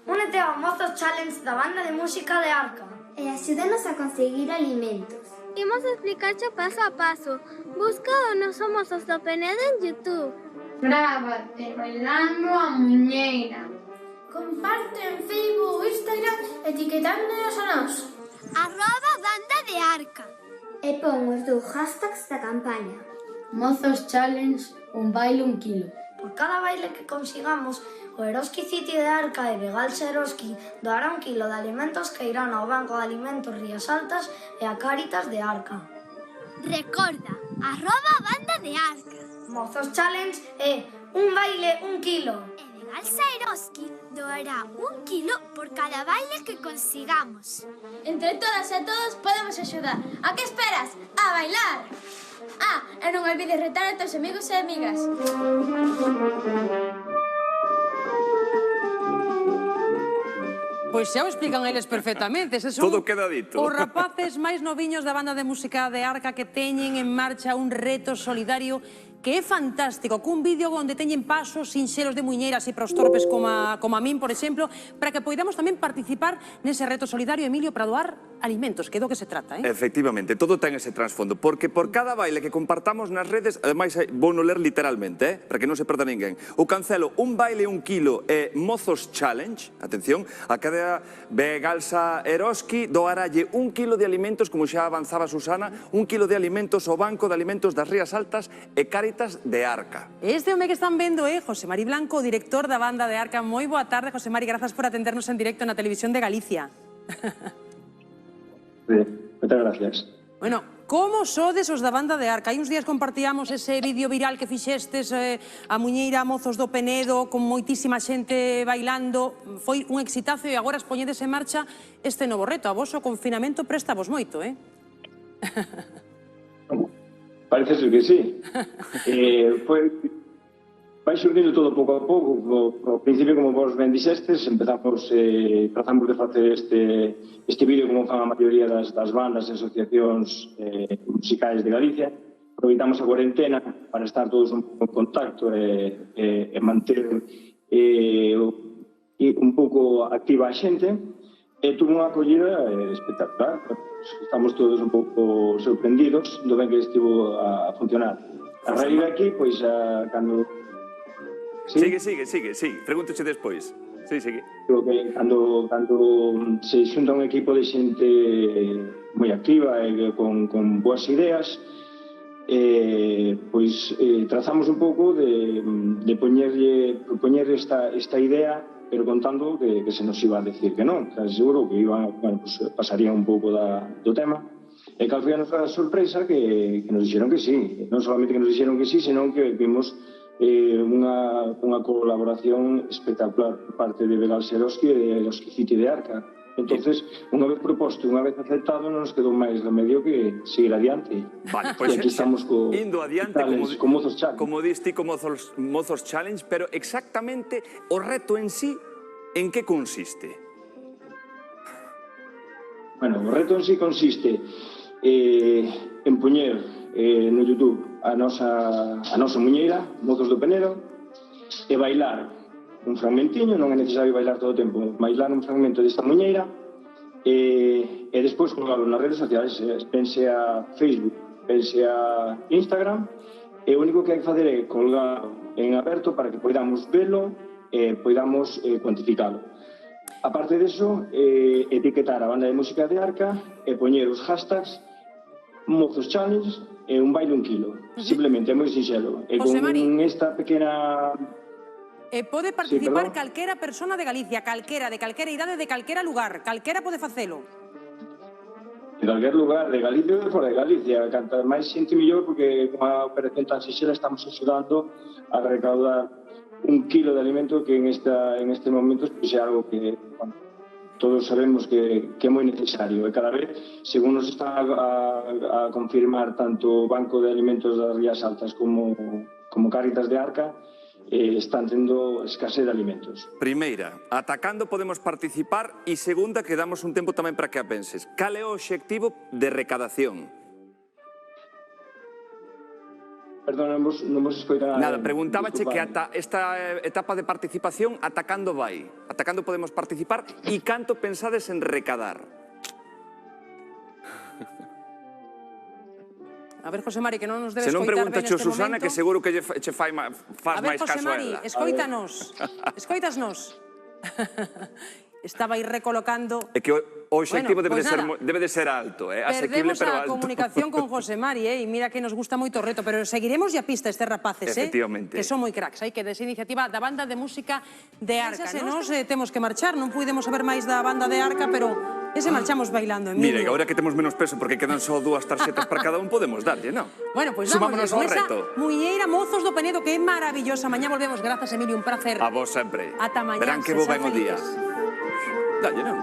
Únete ao Mozos Challenge da banda de música de Arca. E axúdanos a conseguir alimentos. Imos explicarche paso a paso. Busca o noso Mozos do Penedo en YouTube. Grábate bailando a muñeira. Comparte en Facebook ou Instagram etiquetándonos a nós. @banda de Arca. E pon os 2 hashtags da campaña. Mozos Challenge, un baile, un kilo. Por cada baile que consigamos, o Eroski City de Arca e Vegalsa Eroski doará 1 kilo de alimentos que irán ao Banco de Alimentos Rías Altas e a Cáritas de Arca. Recorda, @banda de Arca. Mozos Challenge é un baile, 1 kilo. E Vegalsa Eroski doará 1 kilo por cada baile que consigamos. Entre todas e todos podemos axudar. A que esperas? A bailar! E non olvides retar a teus amigos e amigas. Pois xa o explican eles perfectamente. Todo queda dito. Os rapaces máis noviños da banda de música de Arca que teñen en marcha un reto solidario que é fantástico, cun vídeo onde teñen pasos sinxelos de muiñeira así para os torpes como a min, por exemplo, para que poidamos tamén participar nese reto solidario, Emilio, para doar alimentos, que é do que se trata, Efectivamente, todo ten ese trasfondo, porque por cada baile que compartamos nas redes, ademais, vou non ler literalmente, para que non se perda ninguén, o cancelo un baile 1 kilo e Mozos Challenge, atención, a cada Vegalsa Eroski doaralle 1 kilo de alimentos, como xa avanzaba Susana, 1 kilo de alimentos ao Banco de Alimentos das Rías Altas e Cáritas de Arca. Este home que están vendo é José Mari Blanco, o director da banda de Arca. Moi boa tarde, José Mari, grazas por atendernos en directo na televisión de Galicia. Moitas gracias. Bueno, como sodes os da banda de Arca? Hai uns días compartíamos ese vídeo viral que fixestes a muñeira Mozos do Penedo con moitísima xente bailando. Foi un exitazo e agora expoñedes en marcha este novo reto. A vos o confinamento presta vos moito, Parece ser que sí. Vai xurdindo todo pouco a pouco. Ao principio, como vos ben dixestes, trazamos de facer este vídeo como fan a maioría das bandas e asociacións musicais de Galicia. Aproveitamos a cuarentena para estar todos un pouco en contacto e manter un pouco activa a xente. E tuvo unha acollida espectacular. Estamos todos un pouco sorprendidos do ben que estivo a funcionar. A raíz de aquí, pois, cando... Sigue, pregúntache despois. Sigue. Creo que cando se xunta un equipo de xente moi activa e con boas ideas, pois trazamos un pouco de propoñer esta idea, pero contando que se nos iba a decir que non. Casi seguro que pasaría un pouco do tema. E cal foi a nosa sorpresa que nos dixeron que sí. Non solamente que nos dixeron que sí, senón que vimos unha colaboración espectacular por parte de Vegalsa Eroski e de Eroski City de Arca. Entonces, unha vez proposto, unha vez aceptado, non nos quedou máis remedio que seguir adiante. Vale, pois aquí estamos indo adiante, con Mozos Challenge. Como diste, con Mozos Challenge, pero exactamente o reto en sí, en que consiste? Bueno, o reto en sí consiste en poñer no YouTube a nosa muñeira, Mozos do Penedo, e bailar un fragmentiño, non é necesario bailar todo o tempo, bailar un fragmento desta muñeira e despois colgalo nas redes sociais, pense a Facebook, pense a Instagram, e o único que hai que fazer é colgar en aberto para que poidamos velo e poidamos cuantificalo. A parte deso, etiquetar a banda de música de Arca e poñer os hashtags Mozos Challenge e un baile 1 kilo. Simplemente, é moi sinxelo. E con esta pequena... Pode participar calquera persona de Galicia, calquera, de calquera idade, de calquera lugar. Calquera pode facelo. De calquer lugar, de Galicia ou de fora de Galicia. Canta máis xente millor, porque con a operación tan sinxela estamos axudando a recaudar 1 kilo de alimento que en este momento é algo que todos sabemos que é moi necesario. E cada vez, según nos está a confirmar tanto o Banco de Alimentos das Rías Altas como Cáritas de Arca, están tendo escasez de alimentos. Primeira, ata cando podemos participar? E segunda, que damos un tempo tamén para que a penses. Cal é o obxectivo de recadación? Perdón, non vos escoitaba. Nada, preguntábache que ata esta etapa de participación, ata cando vai? Ata cando podemos participar e canto pensades en recadar? A ver, José Mari, que non nos debe Se non escoitar ben pregúntache neste a Susana, momento. que seguro que che faz A ver, máis José caso a Mari, ela. escoítanos. Escoítasnos. Estaba aí recolocando... É que o obxectivo Bueno, debe de ser alto, asequible Perdemos pero a alto. comunicación con José Mari, e mira que nos gusta moito o reto, pero seguiremos a pista estes rapaces, Efectivamente. que son moi cracks, que desa iniciativa da banda de música de Arca. Se nos temos que marchar, non puidemos saber máis da banda de Arca, pero ese marchamos bailando, Emilio. Mira, agora que temos menos peso porque quedan só 2 tarxetas para cada un, podemos darlle, non? Bueno, pois Sumámonos ao reto. Muñeira Mozos do Penedo, que é maravillosa. Mañá volvemos, grazas, Emilio, un placer. A vos sempre. Ata mañá, Verán que vou sexan ben o día. felices. Dalle, non?